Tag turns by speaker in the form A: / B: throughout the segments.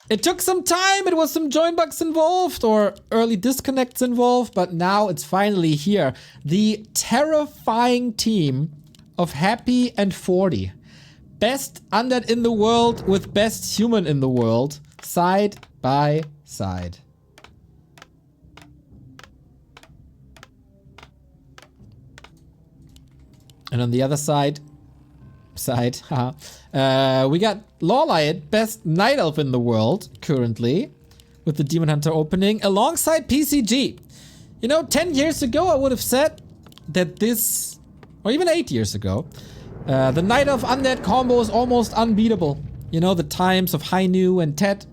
A: It took some time, it was some join bugs involved or early disconnects involved, but now it's finally here. The terrifying team of Happy and 40. Best undead in the world with best human in the world, side by side. And on the other side, we got LawLiet, best night elf in the world currently, with the Demon Hunter opening alongside PCG. You know, 10 years ago I would have said that this, or even 8 years ago, the night elf undead combo is almost unbeatable. You know, the times of Hainu and Ted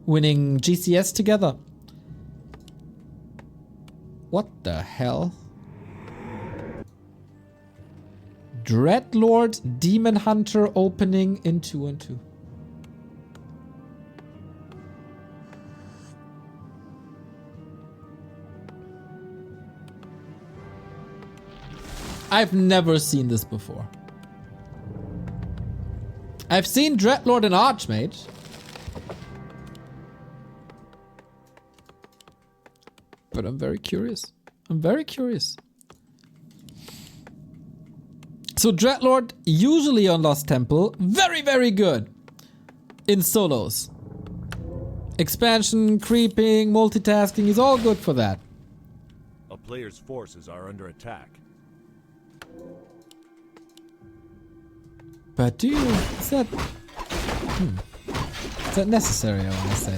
A: winning GCS together. What the hell? Dreadlord Demon Hunter opening in 2-2. I've never seen this before. I've seen Dreadlord and Archmage. But I'm very curious. I'm very curious. So Dreadlord, usually on Lost Temple, very, very good in solos. Expansion, creeping, multitasking, he's all good for that.
B: A player's forces are under attack.
A: But do you, is that necessary, I want to say.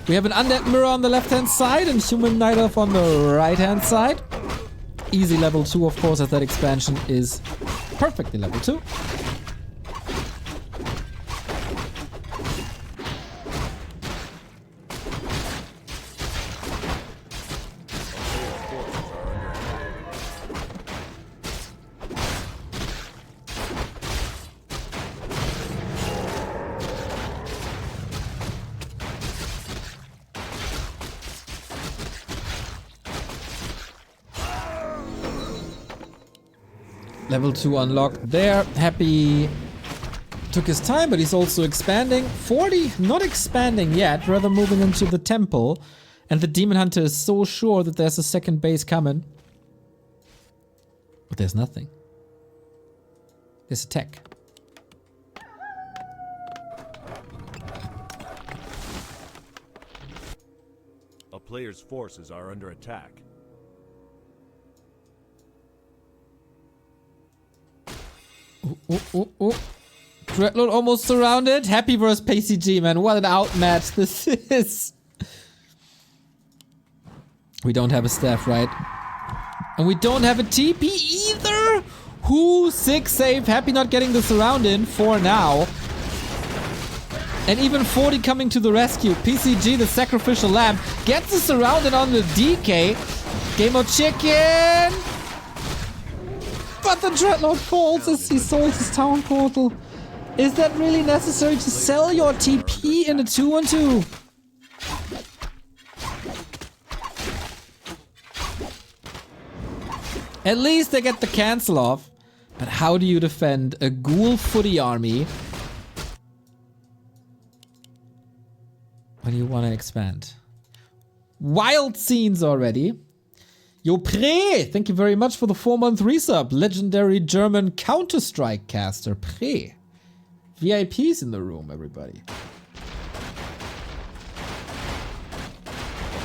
A: We have an undead mirror on the left-hand side and human night elf on the right-hand side. Easy level 2, of course, as that expansion is perfectly level 2. Level 2 unlocked there. Happy took his time, but he's also expanding. 40 not expanding yet, rather moving into the temple. And the Demon Hunter is so sure that there's a second base coming. But there's nothing. There's a tech.
B: A player's forces are under attack.
A: Dreadlord almost surrounded. Happy versus PCG, man. What an outmatch this is. We don't have a staff, right? And we don't have a TP either. Who? 6 save. Happy not getting the surround in for now. And even 40 coming to the rescue. PCG, the sacrificial lamb, gets the surround in on the DK. Game of chicken. But the Dreadlord falls as he souls his town portal. Is that really necessary to sell your TP in a 2-on-2? At least they get the cancel off. But how do you defend a ghoul footy army when you want to expand? Wild scenes already. Yo Pre, thank you very much for the 4-month resub. Legendary German Counter-Strike caster Pre. VIPs in the room, everybody.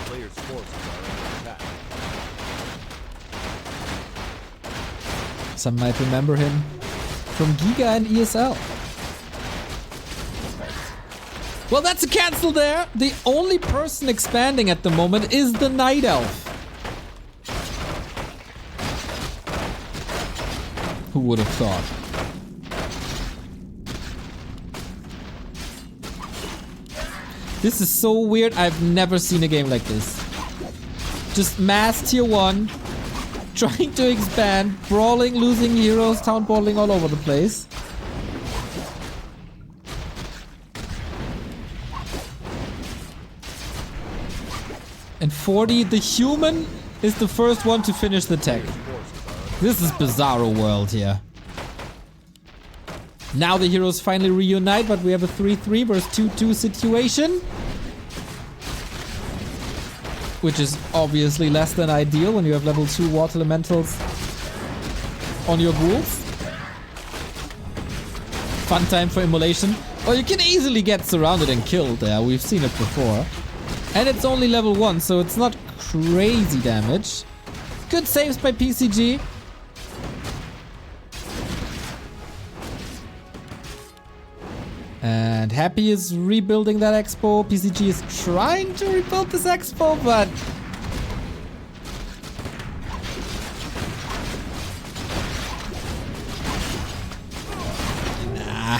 B: Player's forces are under attack.
A: Some might remember him from Giga and ESL. Well, that's a cancel there. The only person expanding at the moment is the Night Elf. Who would have thought? This is so weird. I've never seen a game like this. Just mass tier 1, trying to expand, brawling, losing heroes, town balling all over the place. And 40, the human, is the first one to finish the tech. This is Bizarro World here. Now the heroes finally reunite, but we have a 3-3 versus 2-2 situation. Which is obviously less than ideal when you have level 2 water elementals on your ghouls. Fun time for immolation. Well, you can easily get surrounded and killed there. We've seen it before. And it's only level 1, so it's not crazy damage. Good saves by PCG. And Happy is rebuilding that expo. PCG is trying to rebuild this expo, but... nah.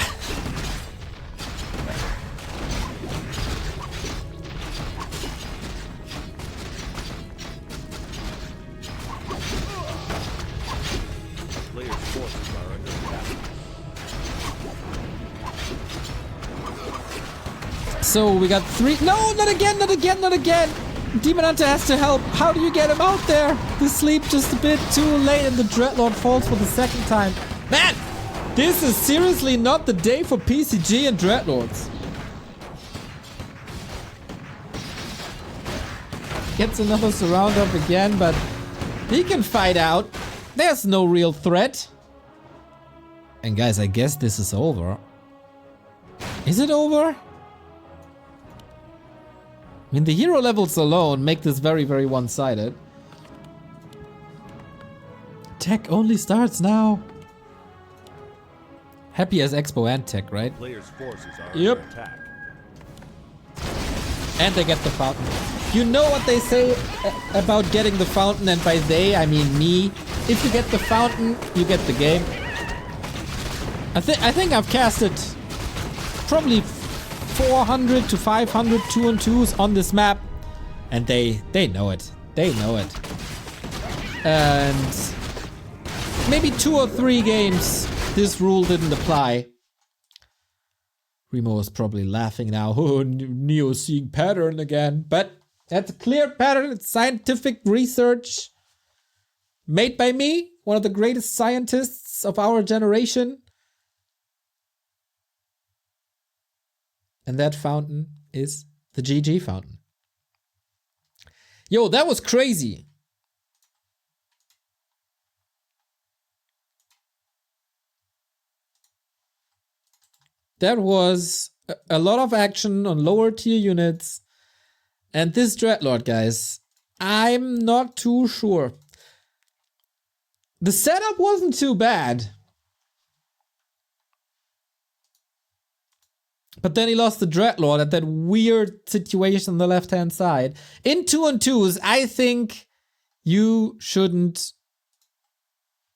B: Players' forces are under attack.
A: So we got 3. No, not again, not again, not again. Demon Hunter has to help. How do you get him out there? The sleep just a bit too late and the Dreadlord falls for the second time. Man, this is seriously not the day for PCG and Dreadlords. Gets another surround up again, but he can fight out. There's no real threat. And guys, I guess this is over. Is it over? I mean, the hero levels alone make this very, very one-sided. Tech only starts now. Happy as Expo and Tech, right?
B: Players' forces are
A: Yep.
B: under attack.
A: And they get the fountain. You know what they say about getting the fountain, and by they, I mean me. If you get the fountain, you get the game. I think I've casted probably 400 to 500 2-on-2s on this map, and they know it. They know it. And maybe 2 or 3 games this rule didn't apply. Remo is probably laughing now. Oh, Neo seeing pattern again. But that's a clear pattern. It's scientific research made by me, one of the greatest scientists of our generation. And that fountain is the GG fountain. Yo, that was crazy. That was a lot of action on lower tier units. And this Dreadlord, guys, I'm not too sure. The setup wasn't too bad. But then he lost the Dreadlord at that weird situation on the left-hand side. In 2-on-2s, I think you shouldn't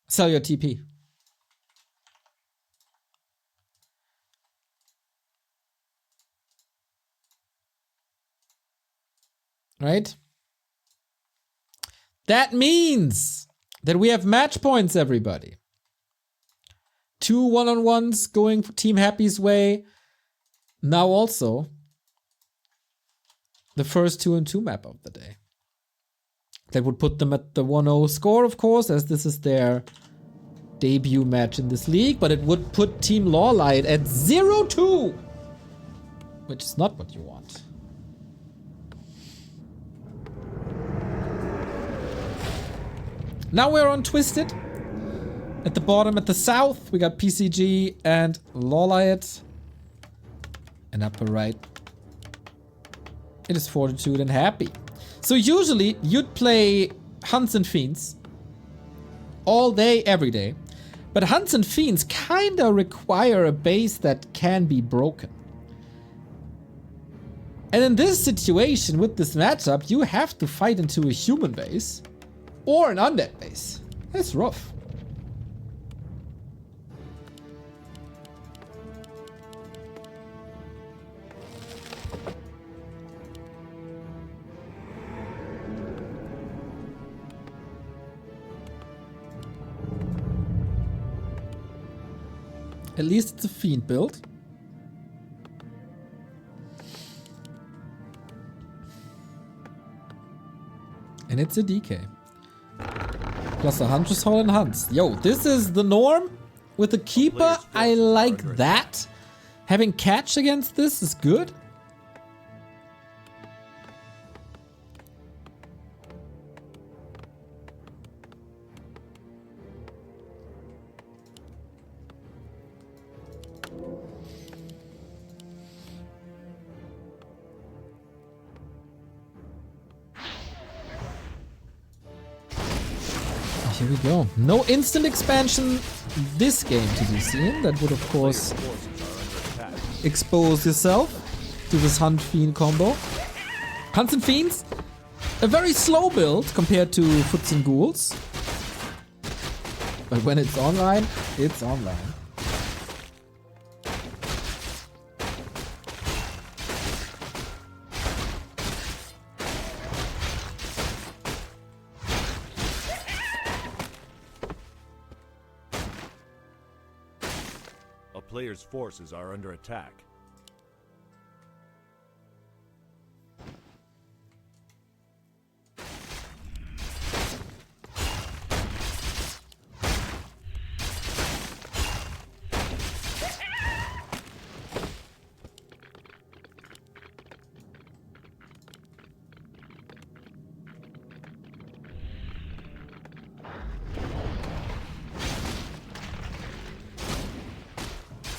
A: sell your TP. Right? That means that we have match points, everybody. 2 1-on-1s going for Team Happy's way. Now also, the first 2-on-2 map of the day. That would put them at the 1-0 score, of course, as this is their debut match in this league. But it would put Team LawLiet at 0-2, which is not what you want. Now we're on Twisted. At the bottom, at the south, we got PCG and LawLiet. And upper right, it is Fortitude and Happy. So usually you'd play Hunts and Fiends all day, every day. But Hunts and Fiends kinda require a base that can be broken. And in this situation, with this matchup, you have to fight into a human base or an undead base. That's rough. At least it's a Fiend build. And it's a DK. Plus a Huntress Hall and Hunts. Yo, this is the norm With the Keeper, I like that. Having catch against this is good. Here we go. No instant expansion this game to be seen. That would, of course, expose yourself to this Hunt Fiend combo. Hunts and Fiends, a very slow build compared to Foots and Ghouls. But when it's online, it's online.
B: A player's forces are under attack.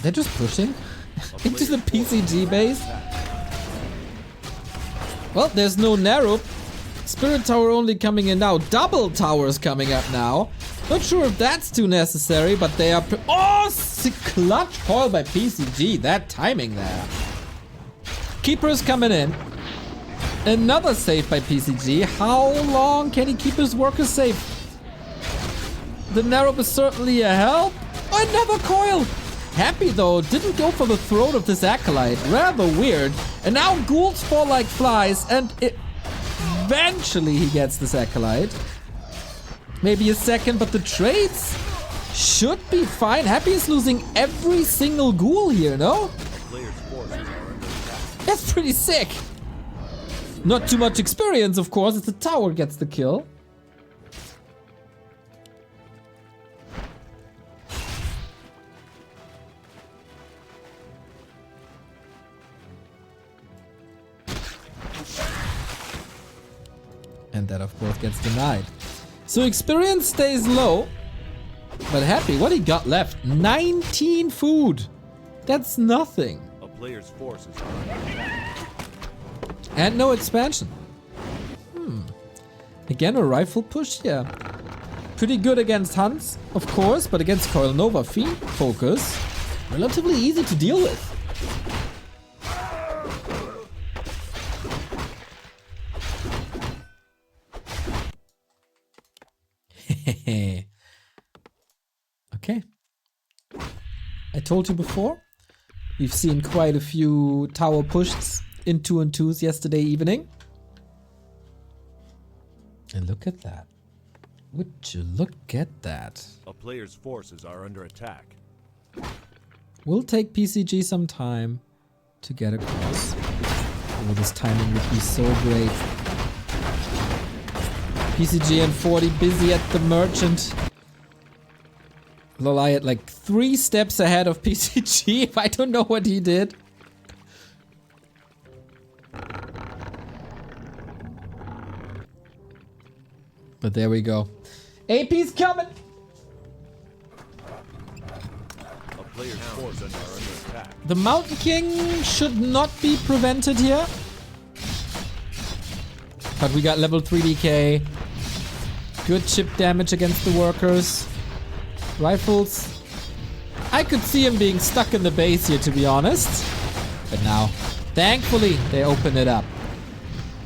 A: They're just pushing into the PCG base. Well, there's no narrow. Spirit Tower only coming in now. Double towers coming up now. Not sure if that's too necessary, but they are... Oh, clutch coil by PCG. That timing there. Keeper's coming in. Another save by PCG. How long can he keep his workers safe? The narrow is certainly a help. Another coil. Happy though, didn't go for the throat of this Acolyte. Rather weird. And now ghouls fall like flies, and eventually he gets this Acolyte. Maybe a second, but the trades should be fine. Happy is losing every single ghoul here, no? That's pretty sick. Not too much experience, of course, as the tower gets the kill. And that, of course, gets denied. So experience stays low. But Happy, what he got left? 19 food. That's nothing.
B: A player's forces are under attack.
A: And no expansion. Again, a rifle push? Yeah. Pretty good against Hunts, of course, but against Coil Nova Fiend focus, relatively easy to deal with. Okay. I told you before, we've seen quite a few tower pushes in 2-on-2s yesterday evening. And look at that. Would you look at that?
B: A player's forces are under attack.
A: Will take PCG some time to get across. Oh, this timing would be so great. PCG and 40 busy at the merchant. LawLiet like 3 steps ahead of PCG. I don't know what he did. But there we go. AP's coming!
B: A player's forces are under attack.
A: The Mountain King should not be prevented here. But we got level 3 DK. Good chip damage against the workers. Rifles. I could see him being stuck in the base here, to be honest. But now, thankfully, they open it up.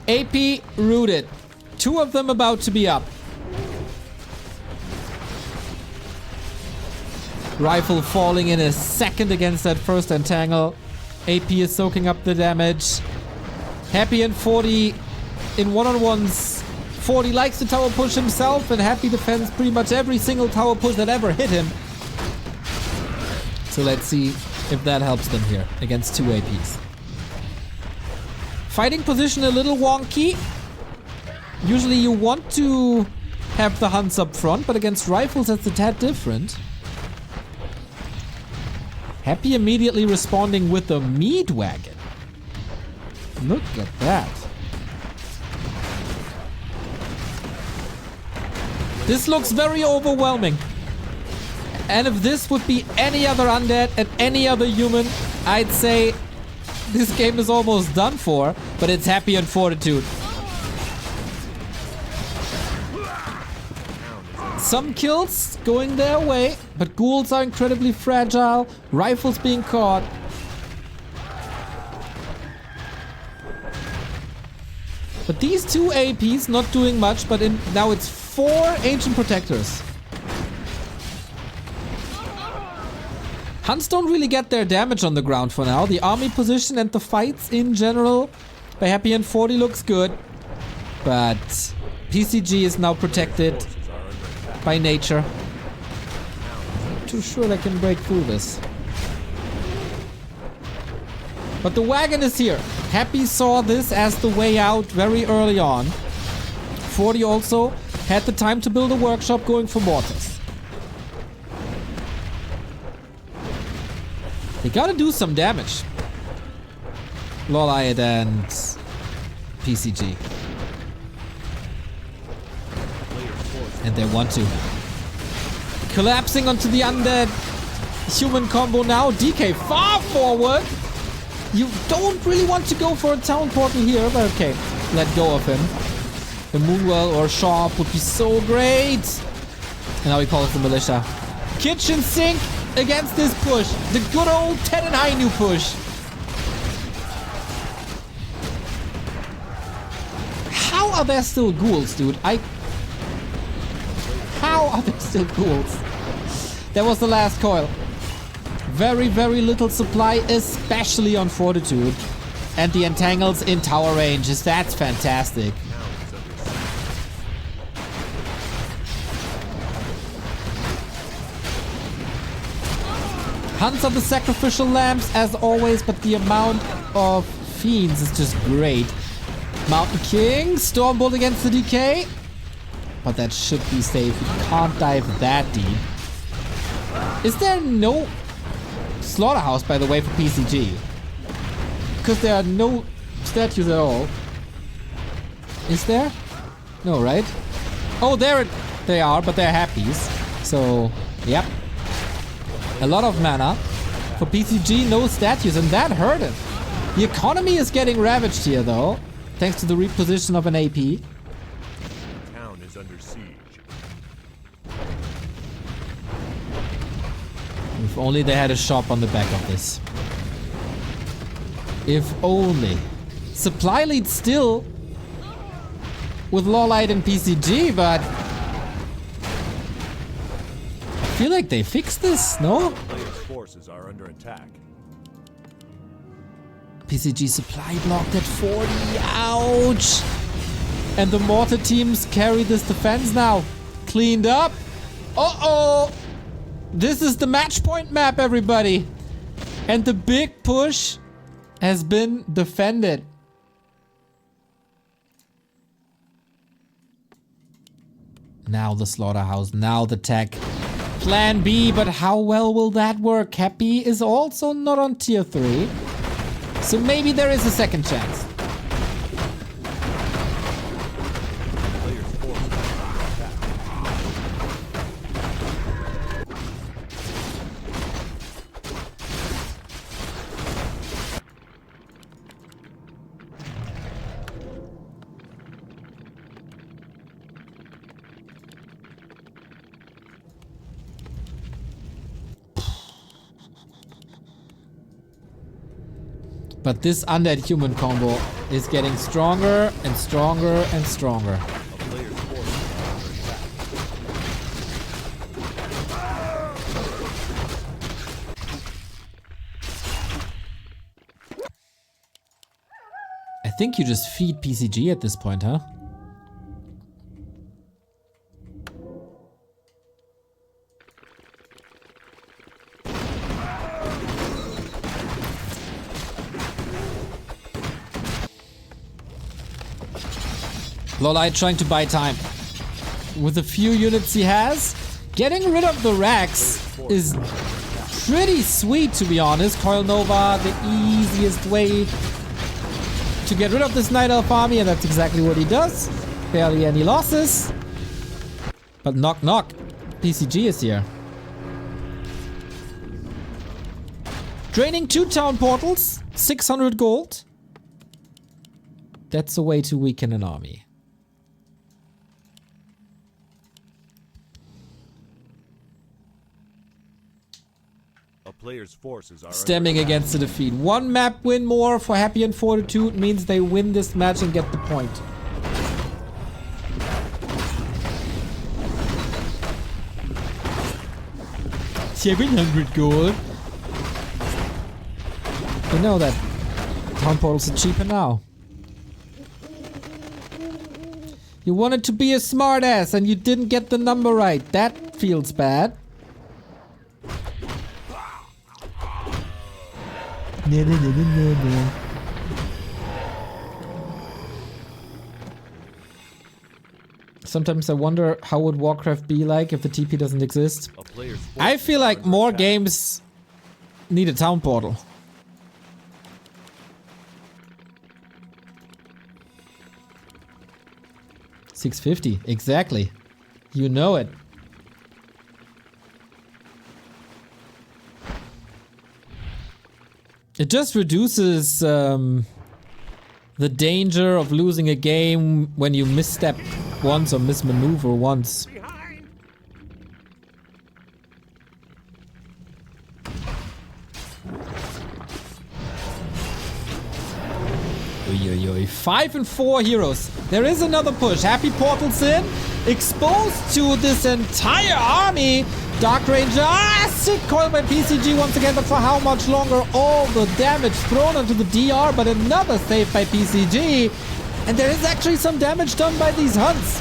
A: AP rooted. 2 of them about to be up. Rifle falling in a second against that first entangle. AP is soaking up the damage. Happy and 40 in one-on-ones. 40 likes to tower push himself, and Happy defends pretty much every single tower push that ever hit him. So let's see if that helps them here against 2 APs. Fighting position a little wonky. Usually you want to have the hunts up front, but against rifles that's a tad different. Happy immediately responding with the meat wagon. Look at that. This looks very overwhelming. And if this would be any other undead and any other human, I'd say this game is almost done for, but it's Happy and Fortitude. Some kills going their way, but ghouls are incredibly fragile, rifles being caught. But these two APs not doing much, but now it's 4 Ancient Protectors. Hunts don't really get their damage on the ground for now. The army position and the fights in general by Happy and 40 looks good. But PCG is now protected by nature. Not too sure they can break through this. But the wagon is here. Happy saw this as the way out very early on. 40 also had the time to build a workshop going for mortars. They gotta do some damage. LawLiet and PCG. And they want to. Collapsing onto the undead human combo now. DK far forward. You don't really want to go for a town portal here, but okay. Let go of him. The Moonwell or Sharp would be so great. And now he calls the militia. Kitchen sink against this push. The good old Ted and Hainu push. How are there still ghouls, dude? How are there still ghouls? That was the last coil. Very, very little supply, especially on Fortitude. And the entangles in tower ranges. That's fantastic. Hunts of the sacrificial lambs as always, but the amount of fiends is just great. Mountain King, Stormbolt against the DK. But that should be safe. You can't dive that deep. Is there no slaughterhouse, by the way, for PCG? Because there are no statues at all. Is there? No, right? Oh, there they are, but they're happies. So, yep. A lot of mana. For PCG, no statues, and that hurt it. The economy is getting ravaged here, though, thanks to the reposition of an AP.
B: The town is under siege.
A: If only they had a shop on the back of this. If only. Supply lead still with LawLiet and PCG, but I feel like they fixed this, no?
B: Players' forces are under attack.
A: PCG supply blocked at 40. Ouch! And the mortar teams carry this defense now. Cleaned up. Uh-oh! This is the match point map, everybody. And the big push has been defended. Now the slaughterhouse, now the tech. Plan B, but how well will that work? Happy is also not on tier 3. So maybe there is a second chance.
B: Players' forces are under attack.
A: But this undead human combo is getting stronger and stronger and stronger.
B: A player's forces are under attack.
A: I think you just feed PCG at this point, huh? LawLiet trying to buy time. With the few units he has, getting rid of the racks is pretty sweet, to be honest. Coil Nova, the easiest way to get rid of this Night Elf army, and that's exactly what he does. Barely any losses. But knock knock, PCG is here. Draining 2 town portals, 600 gold. That's a way to weaken an army.
B: A player's forces are
A: Stemming against the defeat. 1 map win more for Happy and Fortitude means they win this match and get the point. $700 gold. You know that town portals are cheaper now. You wanted to be a smartass and you didn't get the number right. That feels bad. Sometimes I wonder how would Warcraft be like if the TP doesn't exist. I feel like more games need a town portal. $650, exactly. You know it. It just reduces the danger of losing a game when you misstep once or mismaneuver once. Oy, 5 and 4 heroes. There is another push. Happy portals in. Exposed to this entire army. Dark Ranger. Sick coil by PCG once again, but for how much longer? All the damage thrown onto the DR, but another save by PCG. And there is actually some damage done by these hunts.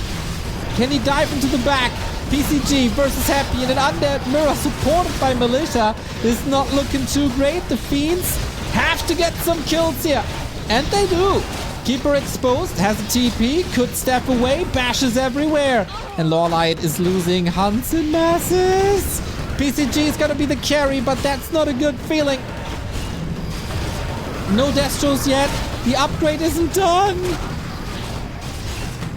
A: Can he dive into the back? PCG versus Happy in an undead mirror supported by Militia is not looking too great. The Fiends have to get some kills here. And they do. Keeper exposed, has a TP, could step away, bashes everywhere. And LawLiet is losing hunts in masses. PCG is gonna be the carry, but that's not a good feeling. No Destros yet. The upgrade isn't done.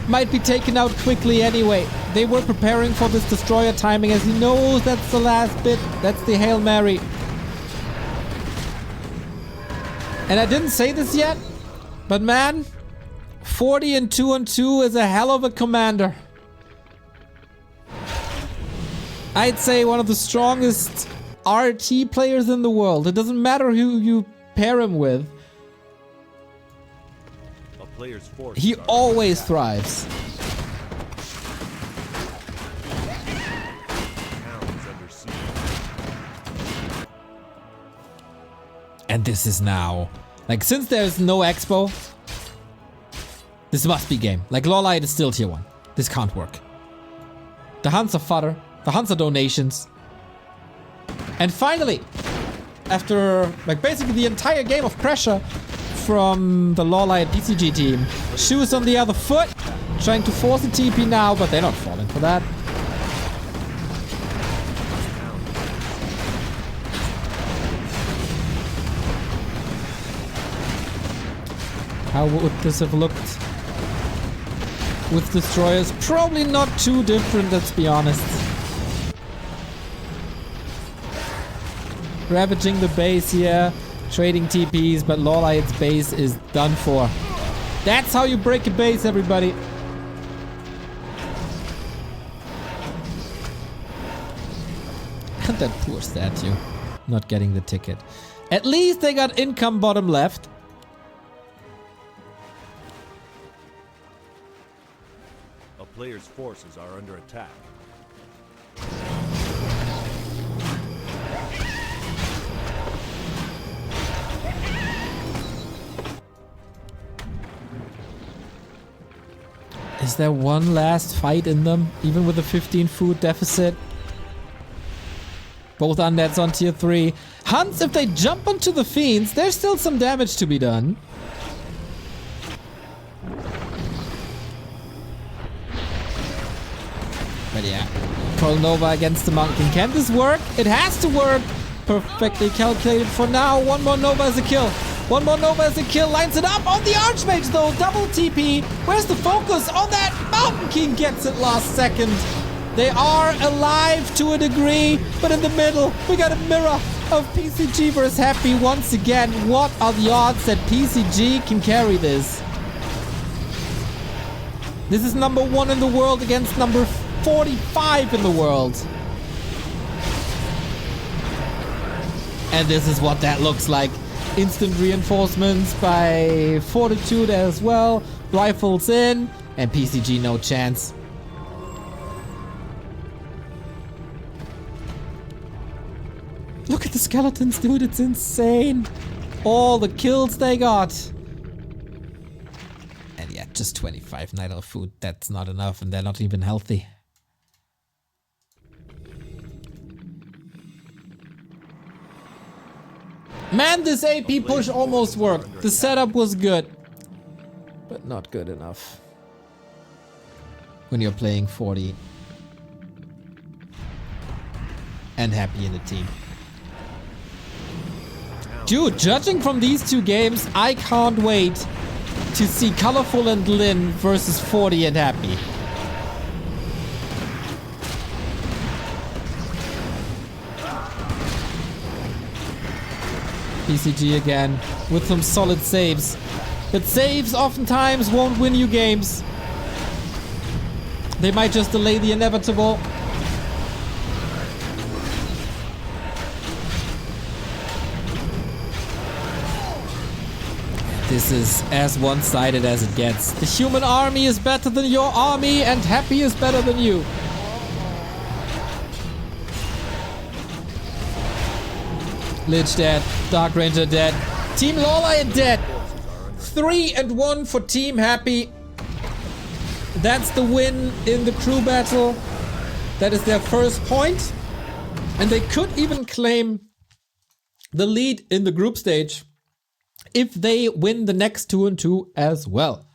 A: Might be taken out quickly anyway. They were preparing for this destroyer timing as he knows that's the last bit. That's the Hail Mary. And I didn't say this yet, but man, 40 and 2-on-2 is a hell of a commander. I'd say one of the strongest RT players in the world. It doesn't matter who you pair him with.
B: A player's force
A: He always thrives. And this is now, like, since there's no expo, this must be game. Like, LawLiet is still tier 1. This can't work. The hunts are fodder. The hunts are donations. And finally, after, like, basically the entire game of pressure from the LawLiet PCG team, Shoes on the other foot, trying to force a TP now, but they're not falling for that. How would this have looked with destroyers? Probably not too different, let's be honest. Ravaging the base here, trading TPs, but LawLiet's base is done for. That's how you break a base, everybody. And that poor statue, not getting the ticket. At least they got income bottom left.
B: Players' forces are under attack.
A: Is there one last fight in them, even with a 15 food deficit? Both undeads on tier 3. Hunts, if they jump onto the Fiends, there's still some damage to be done. But yeah, Coil Nova against the Mountain. Can this work? It has to work. Perfectly calculated for now. One more Nova as a kill. One more Nova as a kill. Lines it up on the Archmage though. Double TP. Where's the focus on that? Mountain King gets it last second. They are alive to a degree, but in the middle, we got a mirror of PCG versus Happy once again. What are the odds that PCG can carry this? This is number 1 in the world against number 45 in the world. And this is what that looks like. Instant reinforcements by Fortitude as well. Rifles in, and PCG no chance. Look at the skeletons, dude. It's insane. All the kills they got. And yeah, just 25 Night Elf food. That's not enough, and they're not even healthy. Man, this AP push almost worked. The setup was good, but not good enough when you're playing 40 and Happy in the team. Dude, judging from these two games, I can't wait to see Colorful and Lin versus 40 and Happy. PCG again with some solid saves. But saves oftentimes won't win you games. They might just delay the inevitable. This is as one-sided as it gets. The human army is better than your army, and Happy is better than you. Lich dead. Dark Ranger dead. Team LawLiet dead. 3-1 for Team Happy. That's the win in the crew battle. That is their first point. And they could even claim the lead in the group stage if they win the next 2-2 as well.